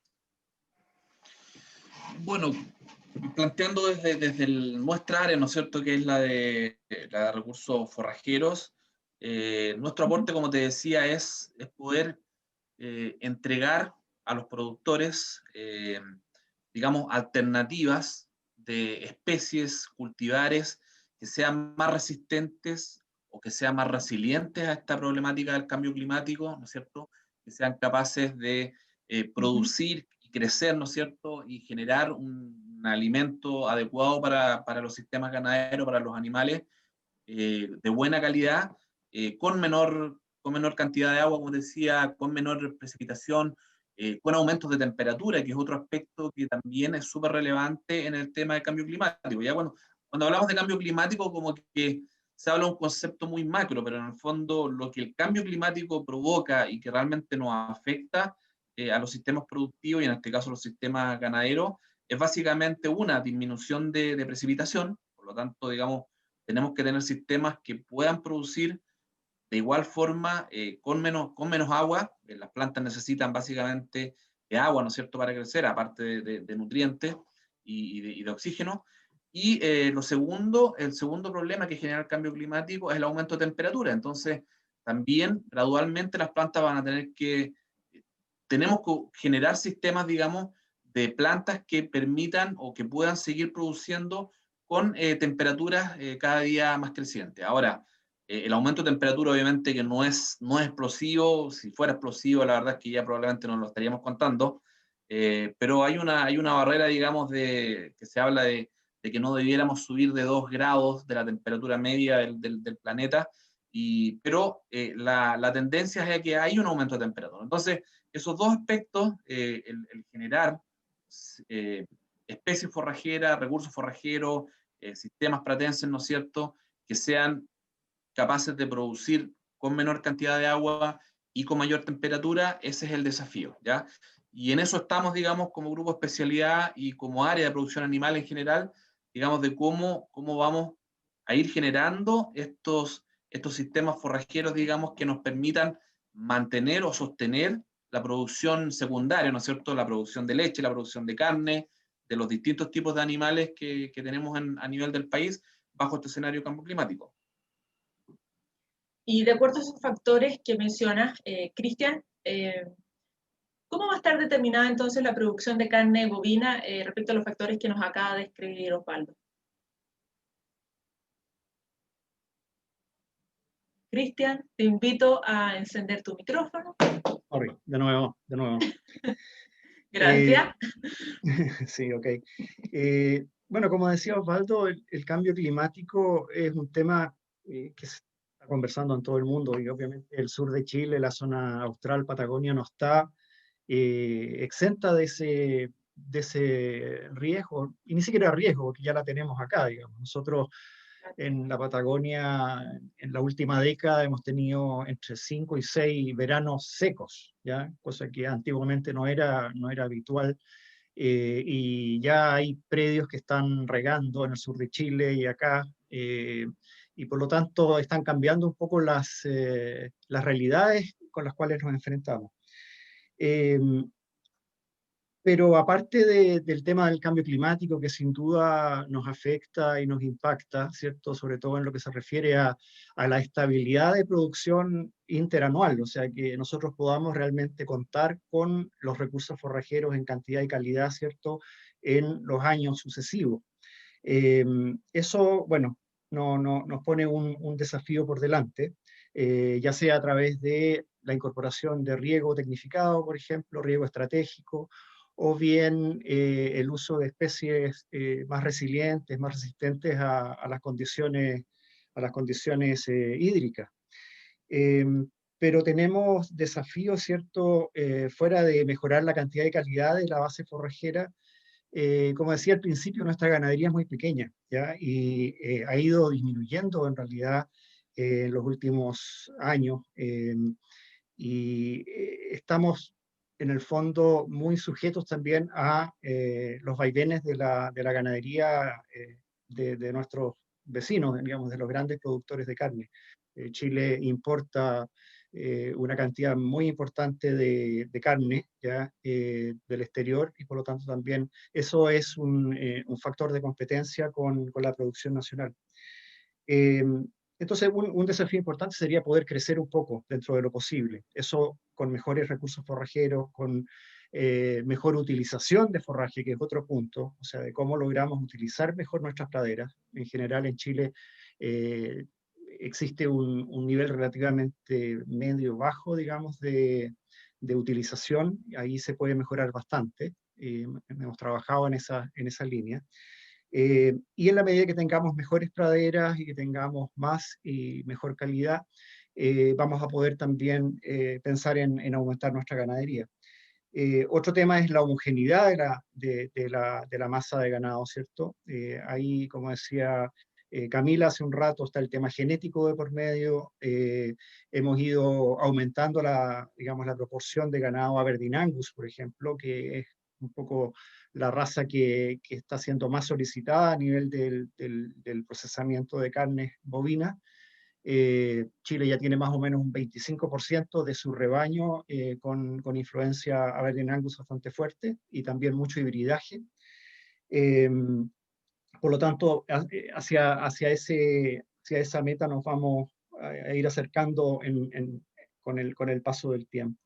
Bueno, planteando desde nuestra área, ¿no es cierto?, que es la de recursos forrajeros, nuestro aporte, como te decía, es poder entregar a los productores, digamos, alternativas de especies, cultivares, que sean más resistentes o que sean más resilientes a esta problemática del cambio climático, ¿no es cierto?, que sean capaces de producir y crecer, ¿no es cierto?, y generar un alimento adecuado para los sistemas ganaderos, para los animales, de buena calidad, con menor cantidad de agua, como decía, con menor precipitación, con aumentos de temperatura, que es otro aspecto que también es súper relevante en el tema del cambio climático. Ya cuando hablamos de cambio climático, como que se habla de un concepto muy macro, pero en el fondo lo que el cambio climático provoca y que realmente nos afecta a los sistemas productivos, y en este caso los sistemas ganaderos, es básicamente una disminución de precipitación. Por lo tanto, digamos, tenemos que tener sistemas que puedan producir de igual forma, con menos agua. Las plantas necesitan básicamente agua, ¿no es cierto?, para crecer, aparte de nutrientes y de oxígeno. Y el segundo problema que genera el cambio climático es el aumento de temperatura. Entonces, también gradualmente las plantas van a tenemos que generar sistemas, digamos, de plantas que permitan o que puedan seguir produciendo con temperaturas cada día más crecientes. Ahora, el aumento de temperatura obviamente que no es explosivo. Si fuera explosivo, la verdad es que ya probablemente nos lo estaríamos contando, pero hay una barrera, digamos, que se habla de que no debiéramos subir de 2 grados de la temperatura media del planeta, pero la tendencia es a que hay un aumento de temperatura. Entonces, esos dos aspectos, el generar especies forrajeras, recursos forrajeros, sistemas pratenses, ¿no es cierto?, que sean capaces de producir con menor cantidad de agua y con mayor temperatura, ese es el desafío, ¿ya? Y en eso estamos, digamos, como grupo de especialidad y como área de producción animal en general, digamos, de cómo vamos a ir generando estos sistemas forrajeros, digamos, que nos permitan mantener o sostener la producción secundaria, ¿no es cierto?, la producción de leche, la producción de carne, de los distintos tipos de animales que tenemos a nivel del país bajo este escenario de cambio climático. Y de acuerdo a esos factores que mencionas, Cristian, ¿cómo va a estar determinada entonces la producción de carne bovina respecto a los factores que nos acaba de describir Osvaldo? Cristian, te invito a encender tu micrófono. Sorry, de nuevo. Gracias. Sí, ok. Bueno, como decía Osvaldo, el cambio climático es un tema que se está conversando en todo el mundo, y obviamente el sur de Chile, la zona austral, Patagonia, no está exenta de ese riesgo, y ni siquiera riesgo, porque ya la tenemos acá, digamos. Nosotros en la Patagonia, en la última década, hemos tenido entre 5 y 6 veranos secos, ¿ya? Cosa que antiguamente no era habitual. Y ya hay predios que están regando en el sur de Chile y acá, y por lo tanto están cambiando un poco las realidades con las cuales nos enfrentamos. Pero aparte del tema del cambio climático, que sin duda nos afecta y nos impacta, ¿cierto? Sobre todo en lo que se refiere a la estabilidad de producción interanual, o sea, que nosotros podamos realmente contar con los recursos forrajeros en cantidad y calidad, ¿cierto?, en los años sucesivos. Eso, bueno, nos pone un desafío por delante, ya sea a través de la incorporación de riego tecnificado, por ejemplo, riego estratégico, o bien el uso de especies más resilientes, más resistentes a las condiciones hídricas. Pero tenemos desafíos, ¿cierto?, fuera de mejorar la cantidad y calidad de la base forrajera. Como decía al principio, nuestra ganadería es muy pequeña, ¿ya? Y ha ido disminuyendo en realidad en los últimos años, y estamos en el fondo muy sujetos también a los vaivenes de la ganadería de nuestros vecinos, digamos, de los grandes productores de carne. Chile importa una cantidad muy importante de carne, ¿ya? Del exterior, y por lo tanto también eso es un factor de competencia con la producción nacional. Entonces, un desafío importante sería poder crecer un poco dentro de lo posible. Eso con mejores recursos forrajeros, con mejor utilización de forraje, que es otro punto, o sea, de cómo logramos utilizar mejor nuestras praderas. En general, en Chile existe un nivel relativamente medio-bajo, digamos, de utilización. Ahí se puede mejorar bastante. Hemos trabajado en esa línea. Y en la medida que tengamos mejores praderas y que tengamos más y mejor calidad, vamos a poder también pensar en aumentar nuestra ganadería. Otro tema es la homogeneidad de la masa de ganado, ¿cierto? Ahí, como decía Camila hace un rato, está el tema genético de por medio. Hemos ido aumentando digamos, la proporción de ganado Aberdeen Angus, por ejemplo, que es un poco la raza que está siendo más solicitada a nivel del procesamiento de carnes bovinas. Chile ya tiene más o menos un 25% de su rebaño con influencia Aberdeen Angus bastante fuerte y también mucho hibridaje. Por lo tanto, hacia esa meta nos vamos a ir acercando con el paso del tiempo.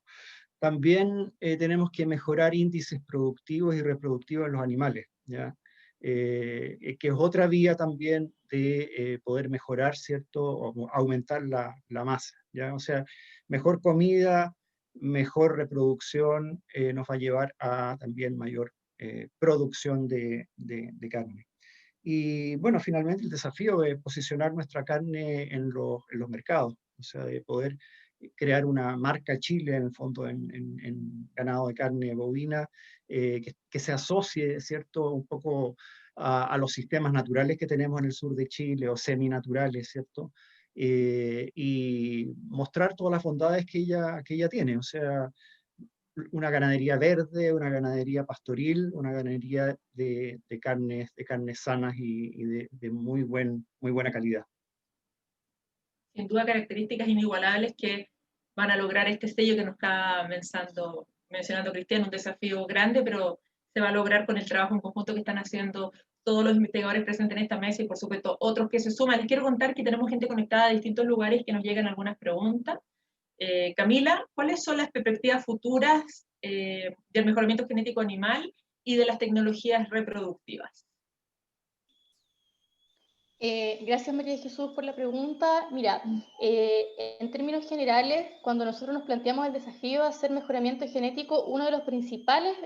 También tenemos que mejorar índices productivos y reproductivos en los animales, ¿ya? Que es otra vía también de poder mejorar, ¿cierto? O aumentar la masa, ¿ya? O sea, mejor comida, mejor reproducción nos va a llevar a también mayor producción de carne. Y bueno, finalmente el desafío de posicionar nuestra carne en los mercados, o sea, de poder crear una marca Chile en el fondo en ganado de carne bovina, que se asocie, ¿cierto?, un poco a los sistemas naturales que tenemos en el sur de Chile o seminaturales, ¿cierto? Y mostrar todas las bondades que ella tiene, o sea, una ganadería verde, una ganadería pastoril, una ganadería de carnes sanas y de muy buena calidad. Sin duda características inigualables que van a lograr este sello que nos está mencionando Cristian, un desafío grande, pero se va a lograr con el trabajo en conjunto que están haciendo todos los investigadores presentes en esta mesa y por supuesto otros que se suman. Les quiero contar que tenemos gente conectada de distintos lugares que nos llegan algunas preguntas. Camila, ¿cuáles son las perspectivas futuras del mejoramiento genético animal y de las tecnologías reproductivas? Gracias María de Jesús por la pregunta. Mira, en términos generales, cuando nosotros nos planteamos el desafío de hacer mejoramiento genético, uno de los principales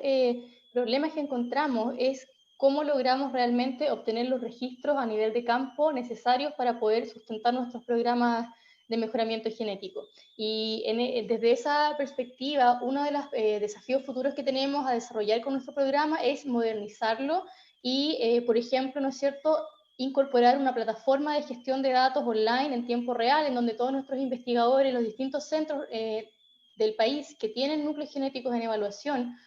problemas que encontramos es cómo logramos realmente obtener los registros a nivel de campo necesarios para poder sustentar nuestros programas de mejoramiento genético. Y desde esa perspectiva, uno de los desafíos futuros que tenemos a desarrollar con nuestro programa es modernizarlo y, por ejemplo, ¿no es cierto?, incorporar una plataforma de gestión de datos online en tiempo real, en donde todos nuestros investigadores, los distintos centros del país que tienen núcleos genéticos en evaluación,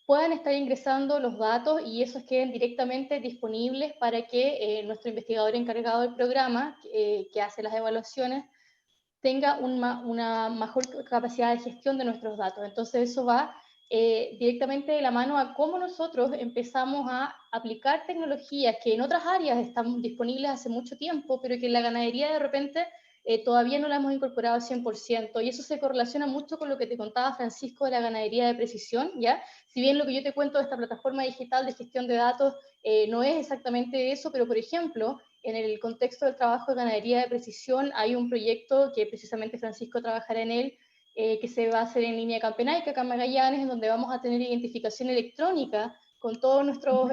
puedan estar ingresando los datos y esos queden directamente disponibles para que nuestro investigador encargado del programa, que hace las evaluaciones, tenga una mejor capacidad de gestión de nuestros datos. Entonces eso va directamente de la mano a cómo nosotros empezamos a aplicar tecnologías que en otras áreas están disponibles hace mucho tiempo, pero que en la ganadería de repente todavía no la hemos incorporado al 100%, y eso se correlaciona mucho con lo que te contaba Francisco de la ganadería de precisión, ¿ya? Si bien lo que yo te cuento de esta plataforma digital de gestión de datos no es exactamente eso, pero por ejemplo, en el contexto del trabajo de ganadería de precisión hay un proyecto que precisamente Francisco trabajará en él, que se va a hacer en línea campenaica, acá en Magallanes, en donde vamos a tener identificación electrónica con todos nuestros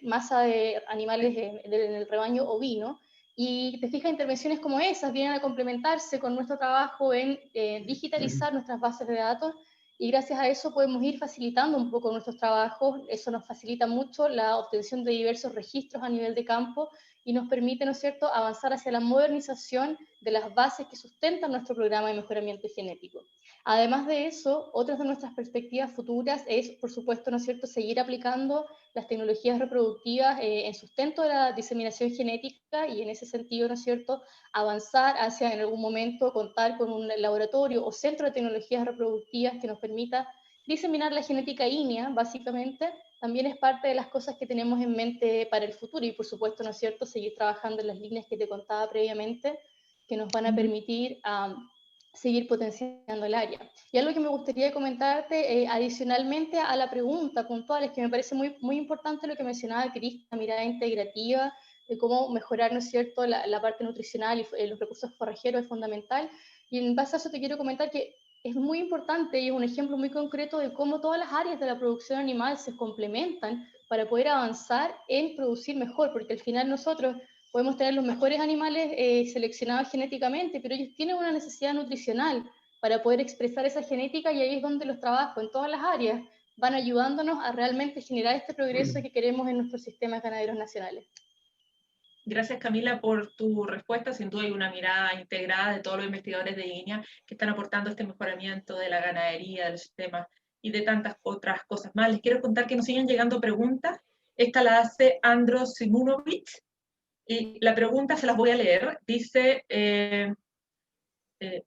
masa de animales en el rebaño ovino. Y te fijas, intervenciones como esas vienen a complementarse con nuestro trabajo en digitalizar nuestras bases de datos, y gracias a eso podemos ir facilitando un poco nuestros trabajos. Eso nos facilita mucho la obtención de diversos registros a nivel de campo y nos permite, ¿no es cierto?, avanzar hacia la modernización de las bases que sustentan nuestro programa de mejoramiento genético. Además de eso, otras de nuestras perspectivas futuras es, por supuesto, ¿no es cierto?, seguir aplicando las tecnologías reproductivas en sustento de la diseminación genética, y en ese sentido, ¿no es cierto?, avanzar hacia en algún momento contar con un laboratorio o centro de tecnologías reproductivas que nos permita diseminar la genética ígnea, básicamente. También es parte de las cosas que tenemos en mente para el futuro, y por supuesto, ¿no es cierto?, seguir trabajando en las líneas que te contaba previamente, que nos van a permitir seguir potenciando el área. Y algo que me gustaría comentarte, adicionalmente a la pregunta puntual, es que me parece muy importante lo que mencionaba Cris, la mirada integrativa, de cómo mejorar, ¿no es cierto?, la parte nutricional y los recursos forrajeros es fundamental. Y en base a eso te quiero comentar que es muy importante y es un ejemplo muy concreto de cómo todas las áreas de la producción animal se complementan para poder avanzar en producir mejor, porque al final nosotros podemos tener los mejores animales seleccionados genéticamente, pero ellos tienen una necesidad nutricional para poder expresar esa genética, y ahí es donde los trabajos en todas las áreas van ayudándonos a realmente generar este progreso que queremos en nuestros sistemas ganaderos nacionales. Gracias, Camila, por tu respuesta. Sin duda hay una mirada integrada de todos los investigadores de línea que están aportando este mejoramiento de la ganadería, del sistema y de tantas otras cosas más. Les quiero contar que nos siguen llegando preguntas. Esta la hace Andros Simunovic y la pregunta se las voy a leer. Dice,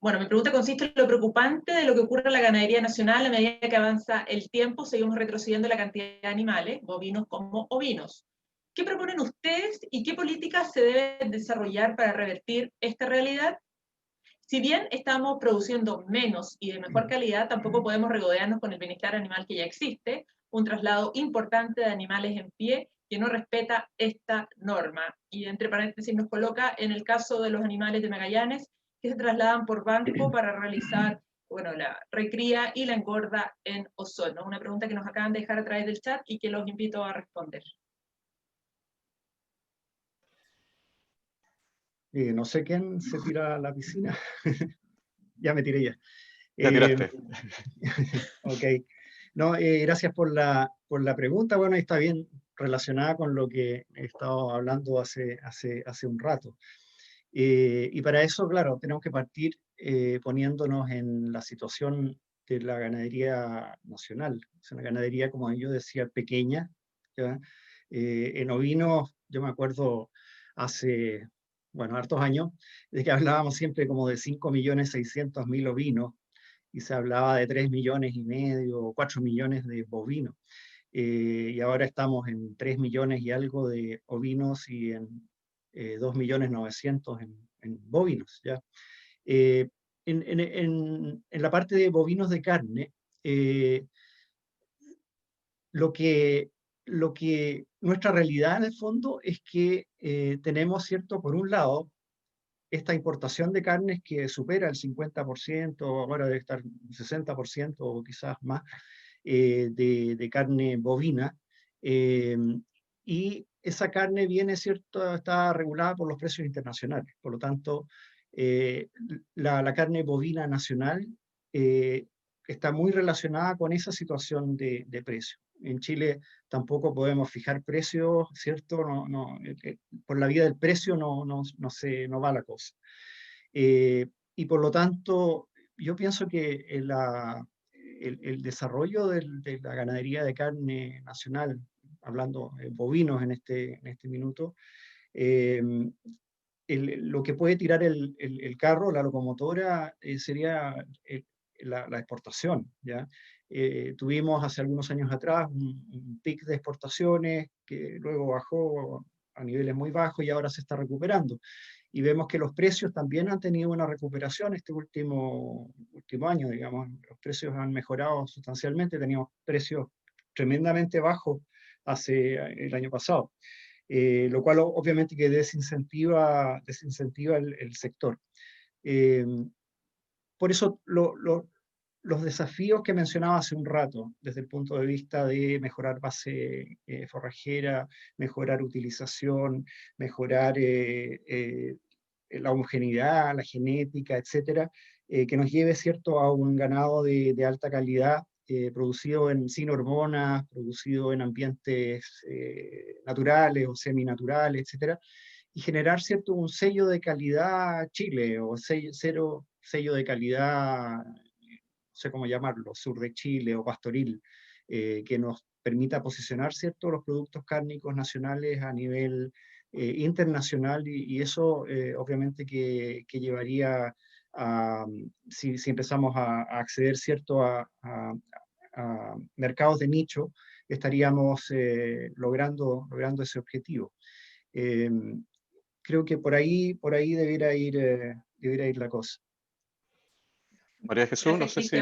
Bueno, mi pregunta consiste en lo preocupante de lo que ocurre en la ganadería nacional a medida que avanza el tiempo, seguimos retrocediendo la cantidad de animales, bovinos como ovinos. ¿Qué proponen ustedes y qué políticas se deben desarrollar para revertir esta realidad? Si bien estamos produciendo menos y de mejor calidad, tampoco podemos regodearnos con el bienestar animal que ya existe, un traslado importante de animales en pie que no respeta esta norma. Y entre paréntesis nos coloca en el caso de los animales de Magallanes, que se trasladan por banco para realizar, bueno, la recría y la engorda en Osorno. Una pregunta que nos acaban de dejar a través del chat y que los invito a responder. No sé quién se tira a la piscina. Ya me tiré ya. Ya tiraste. Ok. No, gracias por la pregunta. Bueno, está bien relacionada con lo que he estado hablando hace un rato. Y para eso, claro, tenemos que partir poniéndonos en la situación de la ganadería nacional. Es una ganadería, como yo decía, pequeña. ¿Ya? En ovinos, yo me acuerdo hace, bueno, hartos años, de que hablábamos siempre como de 5.600.000 ovinos, y se hablaba de 3,5 millones o 4 millones de bovinos. Y ahora estamos en 3 millones y algo de ovinos y en 2.900.000 en bovinos. ¿Ya? En la parte de bovinos de carne, lo que nuestra realidad en el fondo es que tenemos, ¿cierto? Por un lado, esta importación de carnes que supera el 50%, ahora debe estar 60% o quizás más, de carne bovina, y esa carne viene, ¿cierto? Está regulada por los precios internacionales. Por lo tanto, la carne bovina nacional está muy relacionada con esa situación de precio. En Chile tampoco podemos fijar precios, ¿cierto? Por la vía del precio no va la cosa. Y por lo tanto, yo pienso que el desarrollo de la ganadería de carne nacional, hablando de bovinos en este minuto, lo que puede tirar el carro, la locomotora, sería la exportación. ¿Ya? Tuvimos hace algunos años atrás un pic de exportaciones que luego bajó a niveles muy bajos y ahora se está recuperando. Y vemos que los precios también han tenido una recuperación este último año, digamos. Los precios han mejorado sustancialmente, teníamos precios tremendamente bajos hace el año pasado. Lo cual obviamente que desincentiva el sector. Por eso los desafíos que mencionaba hace un rato, desde el punto de vista de mejorar base forrajera, mejorar utilización, mejorar la homogeneidad, la genética, etcétera, que nos lleve, ¿cierto?, a un ganado de alta calidad, producido sin hormonas, producido en ambientes naturales o seminaturales, etcétera, y generar, ¿cierto?, un sello de calidad Chile, o sello de calidad, no sé cómo llamarlo, sur de Chile o pastoril, que nos permita posicionar, ¿cierto?, los productos cárnicos nacionales a nivel internacional, y eso obviamente que llevaría a, si empezamos a acceder, ¿cierto?, a mercados de nicho, estaríamos logrando ese objetivo. Creo que por ahí debiera ir la cosa. María Jesús, no sé si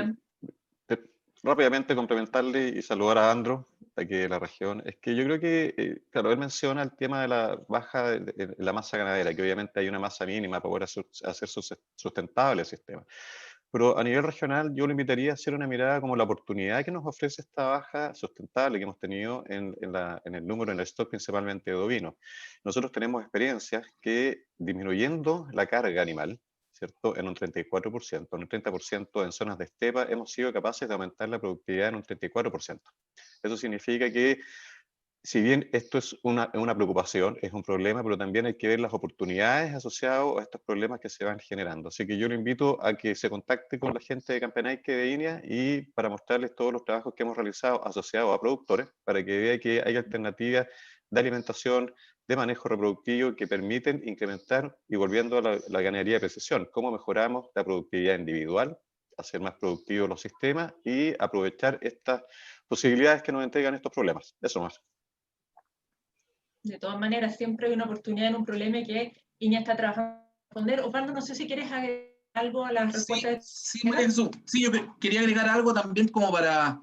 rápidamente complementarle y saludar a Andro, de aquí de la región. Es que yo creo que, claro, él menciona el tema de la baja de la masa ganadera, que obviamente hay una masa mínima para poder hacer sustentable el sistema. Pero a nivel regional yo lo invitaría a hacer una mirada como la oportunidad que nos ofrece esta baja sustentable que hemos tenido en el número, en el stock principalmente de ovinos. Nosotros tenemos experiencias que disminuyendo la carga animal, ¿cierto?, en un 34%, en un 30% en zonas de estepa, hemos sido capaces de aumentar la productividad en un 34%. Eso significa que, si bien esto es una preocupación, es un problema, pero también hay que ver las oportunidades asociadas a estos problemas que se van generando. Así que yo lo invito a que se contacte con la gente de Campenaique de INEA y para mostrarles todos los trabajos que hemos realizado asociados a productores, para que vea que hay alternativas de alimentación, de manejo reproductivo, que permiten incrementar, y volviendo a la ganadería de precisión, cómo mejoramos la productividad individual, hacer más productivos los sistemas y aprovechar estas posibilidades que nos entregan estos problemas. Eso más. De todas maneras, siempre hay una oportunidad en un problema que Iña está trabajando en responder. Osvaldo, no sé si quieres agregar algo a las respuestas. Sí, María Jesús. Sí, yo quería agregar algo también como para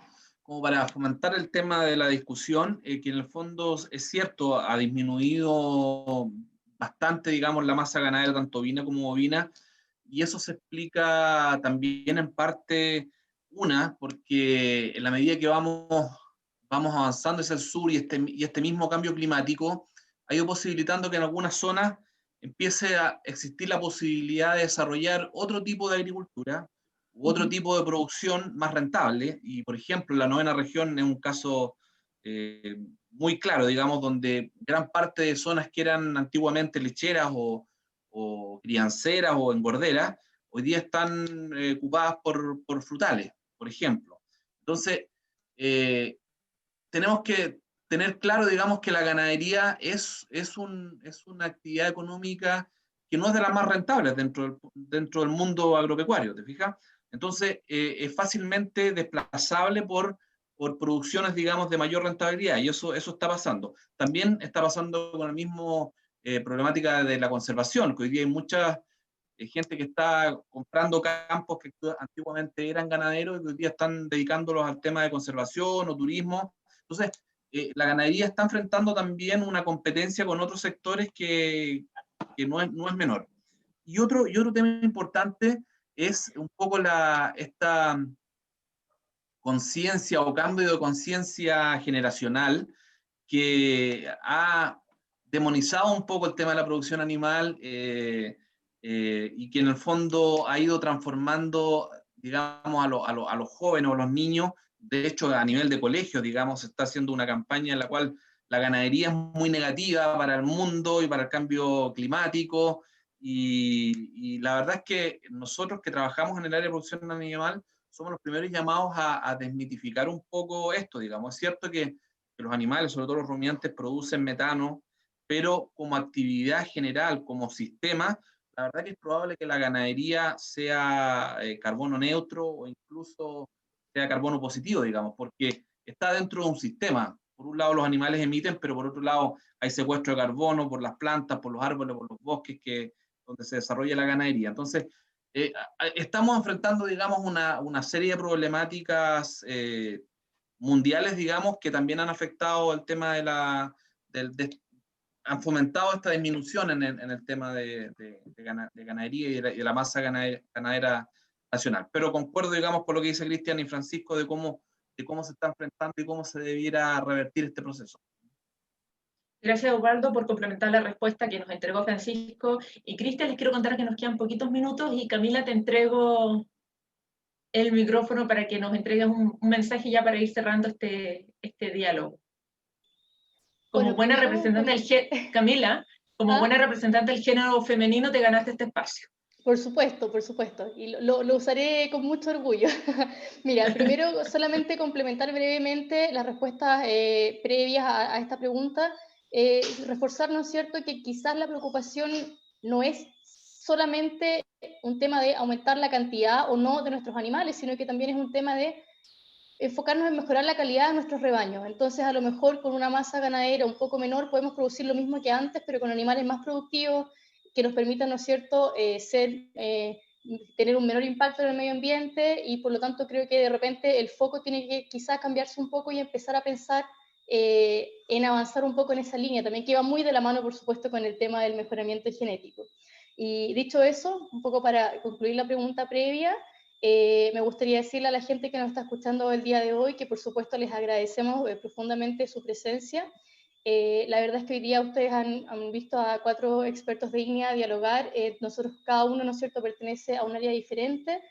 fomentar el tema de la discusión, que en el fondo es cierto, ha disminuido bastante, digamos, la masa ganadera, tanto ovina como bovina, y eso se explica también en parte, porque en la medida que vamos avanzando hacia el sur y este mismo cambio climático ha ido posibilitando que en algunas zonas empiece a existir la posibilidad de desarrollar otro tipo de agricultura u otro tipo de producción más rentable. Y, por ejemplo, la 9ª región es un caso muy claro, digamos, donde gran parte de zonas que eran antiguamente lecheras o crianceras o engorderas, hoy día están ocupadas por frutales, por ejemplo. Entonces, tenemos que tener claro, digamos, que la ganadería es una actividad económica que no es de las más rentables dentro del mundo agropecuario, ¿te fijas? Entonces, es fácilmente desplazable por producciones, digamos, de mayor rentabilidad, y eso está pasando. También está pasando con la misma problemática de la conservación, que hoy día hay mucha gente que está comprando campos que antiguamente eran ganaderos y hoy día están dedicándolos al tema de conservación o turismo. Entonces, la ganadería está enfrentando también una competencia con otros sectores que no es menor. Y otro tema importante es un poco esta conciencia o cambio de conciencia generacional que ha demonizado un poco el tema de la producción animal y que en el fondo ha ido transformando, digamos, a los jóvenes o a los niños. De hecho, a nivel de colegio, digamos, se está haciendo una campaña en la cual la ganadería es muy negativa para el mundo y para el cambio climático. Y la verdad es que nosotros que trabajamos en el área de producción animal somos los primeros llamados a desmitificar un poco esto, digamos. Es cierto que los animales, sobre todo los rumiantes, producen metano, pero como actividad general, como sistema, la verdad que es probable que la ganadería sea carbono neutro o incluso sea carbono positivo, digamos, porque está dentro de un sistema. Por un lado los animales emiten, pero por otro lado hay secuestro de carbono por las plantas, por los árboles, por los bosques donde se desarrolla la ganadería. Entonces, estamos enfrentando, digamos, una serie de problemáticas mundiales, digamos, que también han afectado el tema han fomentado esta disminución en el tema de ganadería y de la masa ganadera nacional. Pero concuerdo, digamos, con lo que dice Cristian y Francisco de cómo se está enfrentando y cómo se debiera revertir este proceso. Gracias, Osvaldo, por complementar la respuesta que nos entregó Francisco. Y Cristian, les quiero contar que nos quedan poquitos minutos y Camila, te entrego el micrófono para que nos entregues un mensaje ya para ir cerrando este diálogo. Como buena representante del género, Camila, como buena representante del género femenino, te ganaste este espacio. Por supuesto, y lo usaré con mucho orgullo. Mira, primero solamente complementar brevemente las respuestas previas a esta pregunta, reforzar, ¿no es cierto?, que quizás la preocupación no es solamente un tema de aumentar la cantidad o no de nuestros animales, sino que también es un tema de enfocarnos en mejorar la calidad de nuestros rebaños. Entonces, a lo mejor con una masa ganadera un poco menor podemos producir lo mismo que antes, pero con animales más productivos, que nos permitan, ¿no es cierto?, tener un menor impacto en el medio ambiente, y por lo tanto creo que de repente el foco tiene que quizás cambiarse un poco y empezar a pensar en avanzar un poco en esa línea, también que va muy de la mano, por supuesto, con el tema del mejoramiento genético. Y dicho eso, un poco para concluir la pregunta previa, me gustaría decirle a la gente que nos está escuchando el día de hoy que por supuesto les agradecemos profundamente su presencia. La verdad es que hoy día ustedes han visto a 4 expertos de INEA dialogar. Nosotros, cada uno, ¿no es cierto?, pertenece a un área diferente,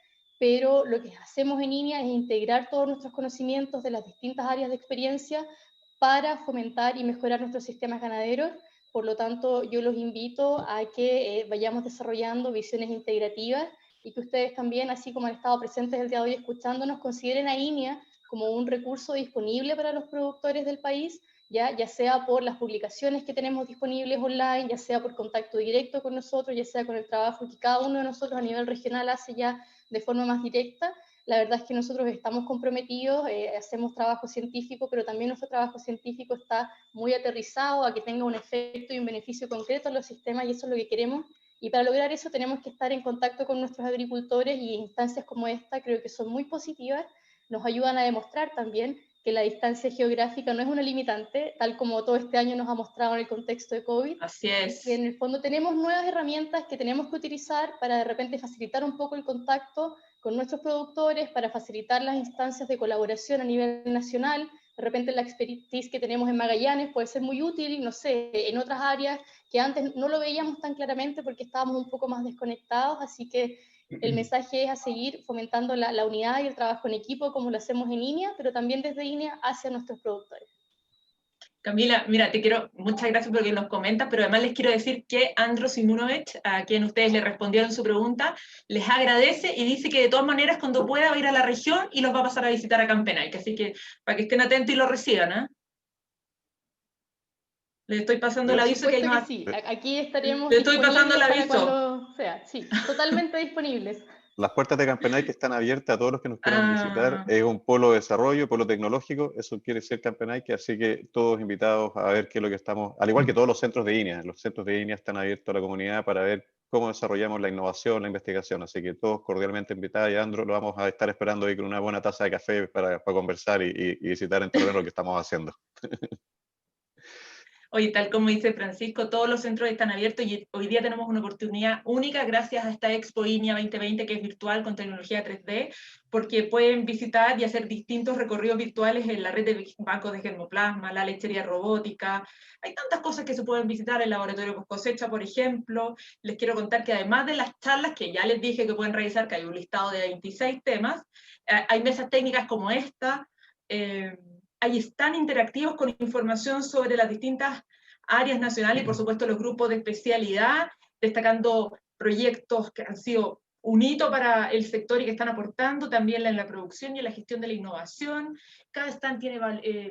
pero lo que hacemos en INEA es integrar todos nuestros conocimientos de las distintas áreas de experiencia para fomentar y mejorar nuestros sistemas ganaderos. Por lo tanto, yo los invito a que vayamos desarrollando visiones integrativas y que ustedes también, así como han estado presentes el día de hoy escuchándonos, consideren a INEA como un recurso disponible para los productores del país ya sea por las publicaciones que tenemos disponibles online, ya sea por contacto directo con nosotros, ya sea con el trabajo que cada uno de nosotros a nivel regional hace ya de forma más directa. La verdad es que nosotros estamos comprometidos, hacemos trabajo científico, pero también nuestro trabajo científico está muy aterrizado a que tenga un efecto y un beneficio concreto en los sistemas, y eso es lo que queremos. Y para lograr eso tenemos que estar en contacto con nuestros agricultores, y instancias como esta creo que son muy positivas, nos ayudan a demostrar también que la distancia geográfica no es una limitante, tal como todo este año nos ha mostrado en el contexto de COVID. Así es. Y en el fondo tenemos nuevas herramientas que tenemos que utilizar para de repente facilitar un poco el contacto con nuestros productores, para facilitar las instancias de colaboración a nivel nacional. De repente la expertise que tenemos en Magallanes puede ser muy útil, no sé, en otras áreas que antes no lo veíamos tan claramente porque estábamos un poco más desconectados, así que el mensaje es a seguir fomentando la unidad y el trabajo en equipo como lo hacemos en INEA, pero también desde INEA hacia nuestros productores. Camila, mira, muchas gracias por lo que nos comentas, pero además les quiero decir que Andro Simunovich, a quien ustedes le respondieron su pregunta, les agradece y dice que de todas maneras cuando pueda va a ir a la región y los va a pasar a visitar a Campenaique, así que para que estén atentos y lo reciban, ¿eh? Les estoy pasando el aviso que hay más. Sí, aquí estaremos Le estoy pasando el para aviso. cuando sea, sí, totalmente disponibles. Las puertas de Campenaique están abiertas a todos los que nos quieran visitar. Es un polo de desarrollo, polo tecnológico, eso quiere decir Campenaique, así que todos invitados a ver qué es lo que estamos, al igual que todos los centros de INEA. Los centros de INEA están abiertos a la comunidad para ver cómo desarrollamos la innovación, la investigación, así que todos cordialmente invitados. Y Andro, lo vamos a estar esperando ahí con una buena taza de café para conversar y visitar en terreno lo que estamos haciendo. Oye, tal como dice Francisco, todos los centros están abiertos y hoy día tenemos una oportunidad única gracias a esta Expo INEA 2020 que es virtual con tecnología 3D, porque pueden visitar y hacer distintos recorridos virtuales en la red de bancos de germoplasma, la lechería robótica. Hay tantas cosas que se pueden visitar, el laboratorio post cosecha, por ejemplo. Les quiero contar que además de las charlas que ya les dije que pueden revisar, que hay un listado de 26 temas, hay mesas técnicas como esta, hay stand interactivos con información sobre las distintas áreas nacionales y por supuesto los grupos de especialidad, destacando proyectos que han sido un hito para el sector y que están aportando también en la producción y en la gestión de la innovación. Cada stand tiene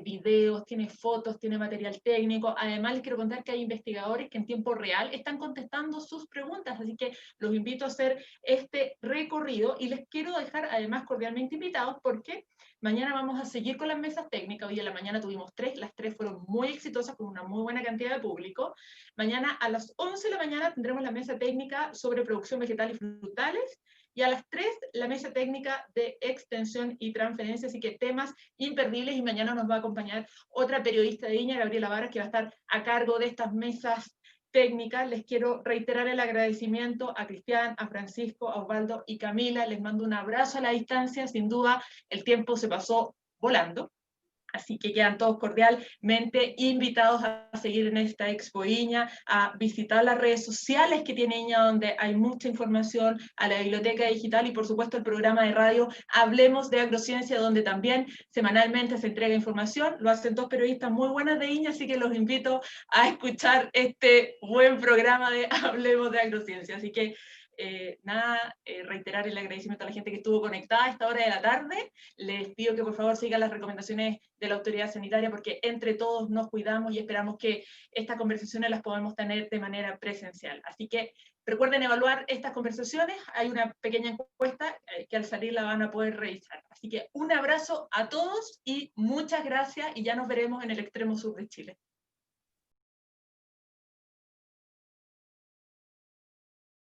videos, tiene fotos, tiene material técnico. Además, les quiero contar que hay investigadores que en tiempo real están contestando sus preguntas, así que los invito a hacer este recorrido y les quiero dejar además cordialmente invitados porque mañana vamos a seguir con las mesas técnicas. Hoy en la mañana tuvimos 3, las 3 fueron muy exitosas con una muy buena cantidad de público. Mañana a las 11 de la mañana tendremos la mesa técnica sobre producción vegetal y frutales, y a las 3 la mesa técnica de extensión y transferencia, así que temas imperdibles, y mañana nos va a acompañar otra periodista de INEA, Gabriela Varas, que va a estar a cargo de estas mesas técnicas. Les quiero reiterar el agradecimiento a Cristian, a Francisco, a Osvaldo y Camila. Les mando un abrazo a la distancia. Sin duda, el tiempo se pasó volando. Así que quedan todos cordialmente invitados a seguir en esta Expo INEA, a visitar las redes sociales que tiene INEA, donde hay mucha información, a la biblioteca digital y por supuesto el programa de radio Hablemos de Agrociencia, donde también semanalmente se entrega información. Lo hacen dos periodistas muy buenas de INEA, así que los invito a escuchar este buen programa de Hablemos de Agrociencia. Así que reiterar el agradecimiento a la gente que estuvo conectada a esta hora de la tarde. Les pido que por favor sigan las recomendaciones de la autoridad sanitaria, porque entre todos nos cuidamos y esperamos que estas conversaciones las podamos tener de manera presencial. Así que recuerden evaluar estas conversaciones. Hay una pequeña encuesta que al salir la van a poder revisar. Así que un abrazo a todos y muchas gracias, y ya nos veremos en el extremo sur de Chile.